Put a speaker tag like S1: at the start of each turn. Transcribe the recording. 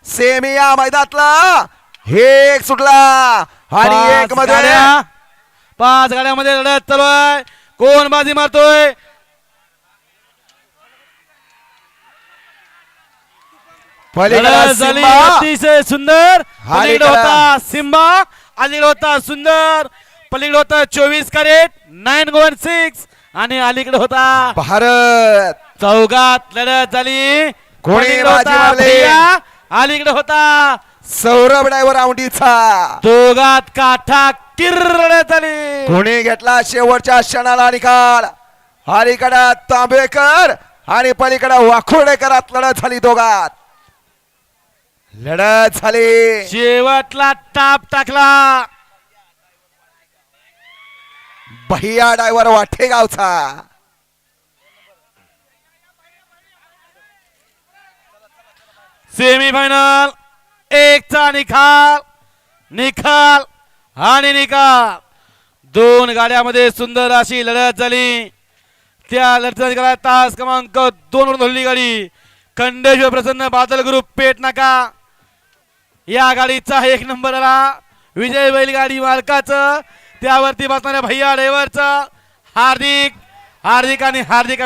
S1: Semi या मैदानातला हे एक सुटला आणि एक मध्ये
S2: 5 गाड्यामध्ये लढत चालू आहे. कोण बाजी मारतोय? अतिशय सुंदर. पलीकडे होता सिम्बा, अलीकडे होता सुंदर, पलीकडे होता 24 कॅरेट 916 आणि अलीकडे होता
S1: भारत.
S2: चौघात लढत झाली.
S1: कोणी बाजी मारली?
S2: अलीकडे होता
S1: सौरभ ड्रायव्हर आवडीचा.
S2: दोघात काठा किरण्यात आली.
S1: कोणी घेतला शेवटच्या क्षणाला निकाल? अलीकडे तांबेकर आणि पलीकडे वाखोडेकरात लढत झाली. दोघात लढत झाली.
S2: शेवटला टाप टाकला
S1: भैया ड्रायव्हर वाठेगावचा.
S2: सेमीफायनल 1 चा निकाल आणि निकाल. 2 गाड्यामध्ये सुंदर अशी लढत झाली. त्या लढतीचा तास क्रमांक 2 वर धरली गाडी खंडेश्वर प्रसन्न बादल ग्रुप पेट नाका. या गाडीचा 1 नंबर आला विजय बैलगाडी मालकाचं. त्यावरती बसणाऱ्या भैया ड्रायव्हरचं हार्दिक आणि हार्दिक